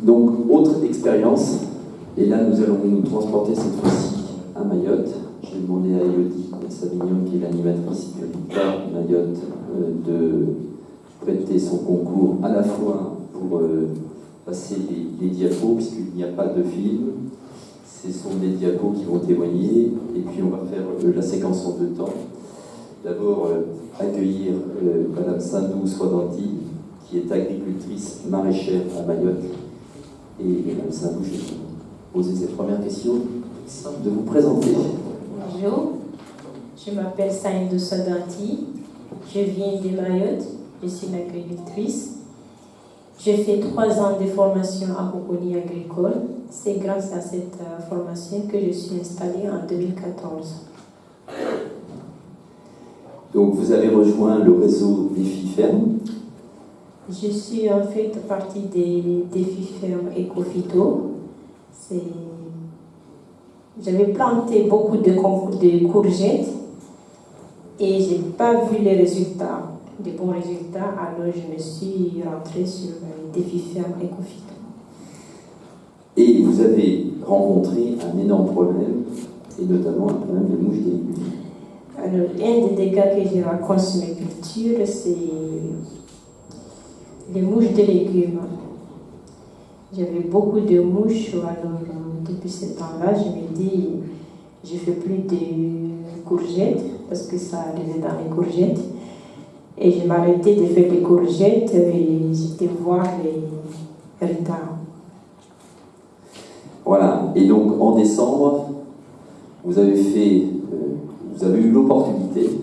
Donc, autre expérience, et là nous allons nous transporter cette fois-ci à Mayotte. J'ai demandé à Elodie Savignon, qui est l'animatrice du RITA Mayotte, de prêter son concours à la fois pour passer les diapos, puisqu'il n'y a pas de film. Ce sont des diapos qui vont témoigner, et puis on va faire la séquence en deux temps. D'abord, accueillir Madame Sindou Swadanti, qui est agricultrice maraîchère à Mayotte. Et Madame Sindou, je vais vous poser cette première question, simple de vous présenter. Bonjour, je m'appelle Sindou Swadanti, je viens de Mayotte, je suis une agricultrice. J'ai fait 3 ans de formation à Coconi agricole. C'est grâce à cette formation que je suis installée en 2014. Donc vous avez rejoint le réseau Défi Ferme. Je suis en fait partie des Défi Ferme Ecophyto. J'avais planté beaucoup de courgettes et je n'ai pas vu les résultats, des bons résultats, alors je me suis rentrée sur les Défi Ferme Ecophyto. Et vous avez rencontré un énorme problème, et notamment un problème de mouches des légumes. Alors, un des dégâts que j'ai rencontré sur mes cultures, c'est les mouches de légumes. J'avais beaucoup de mouches, alors depuis ce temps-là, je me dis, je ne fais plus de courgettes, parce que ça arrivait dans les courgettes. Et je m'arrêtais de faire des courgettes et j'étais voir les retards. Voilà, et donc en décembre, vous avez eu l'opportunité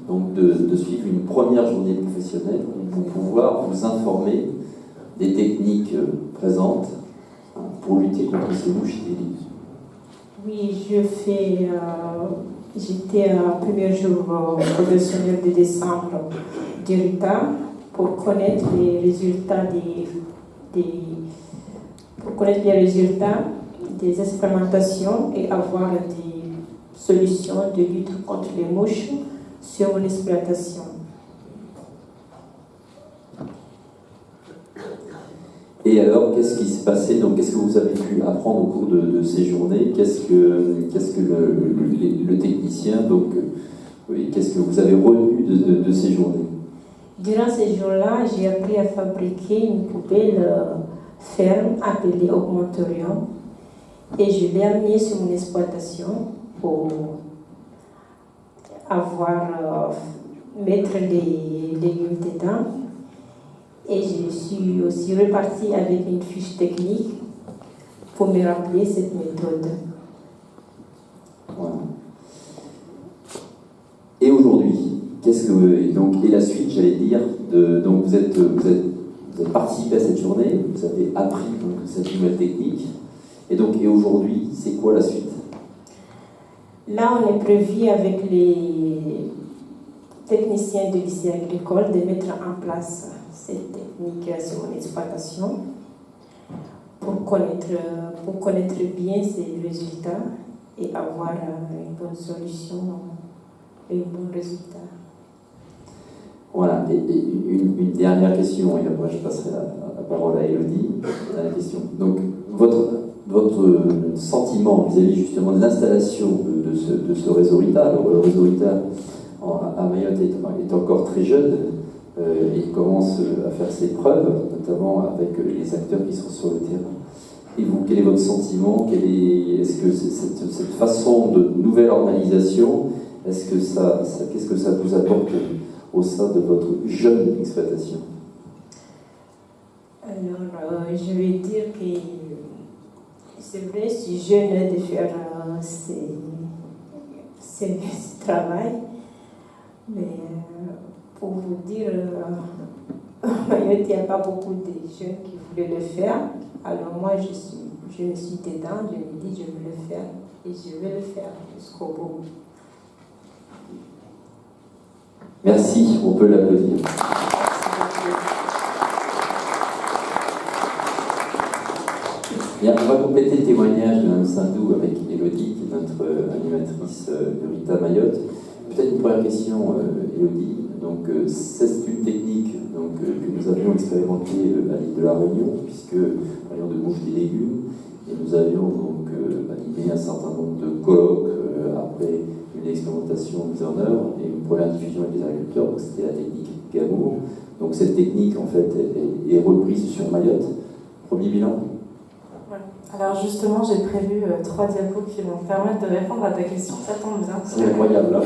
donc de suivre une première journée professionnelle pour pouvoir vous informer des techniques présentes pour lutter contre ces mouches et les... Oui, j'étais un premier jour professionnel de décembre du RITA pour connaître les résultats des expérimentations et avoir des solutions de lutte contre les mouches sur mon exploitation. Et alors, qu'est-ce qui s'est passé? Donc, qu'est-ce que vous avez pu apprendre au cours de ces journées? Qu'est-ce que le technicien, donc, oui, qu'est-ce que vous avez retenu de ces journées? Durant ces jours-là, j'ai appris à fabriquer une poubelle ferme appelée augmentorium et je l'ai amenée sur mon exploitation pour mettre les légumes dedans. Et je suis aussi repartie avec une fiche technique pour me rappeler cette méthode. Voilà. Et aujourd'hui, et la suite, j'allais dire, donc vous avez participé à cette journée, vous avez appris donc, cette nouvelle technique, et aujourd'hui, c'est quoi la suite? Là, on est prévu avec les techniciens du lycée agricole de mettre en place cette technique sur mon exploitation pour connaître bien ces résultats et avoir une bonne solution et un bon résultat. Voilà, et une dernière question, et après je passerai la parole à Elodie. La question. Donc, votre sentiment vis-à-vis justement de l'installation de ce réseau RITA, le réseau RITA à Mayotte est encore très jeune, il commence à faire ses preuves, notamment avec les acteurs qui sont sur le terrain. Et vous, quel est votre sentiment? Est-ce que cette façon de nouvelle organisation, qu'est-ce que ça vous apporte au sein de votre jeune exploitation? Alors, je vais dire que c'est vrai, je suis jeune de faire ce travail, mais pour vous dire, Mayotte, il n'y a pas beaucoup de jeunes qui voulaient le faire. Alors moi, je me suis dedans, je me dis, je vais le faire, et je vais le faire jusqu'au bout. Merci, on peut l'applaudir. Bien, on va compléter le témoignage de Mme Sindou avec Elodie, qui est notre animatrice de RITA Mayotte. Peut-être une première question, Elodie. Donc, c'est une technique que nous avions expérimentée à l'île de la Réunion, puisque travaillant de bouffe des légumes. Et nous avions donc animé un certain nombre de colloques après une expérimentation mise en œuvre et une première diffusion avec les agriculteurs. Donc c'était la technique Gamour. Donc cette technique en fait est reprise sur Mayotte. Premier bilan. Alors justement, j'ai prévu 3 diapos qui vont me permettre de répondre à ta question, ça tombe bien. C'est incroyable là.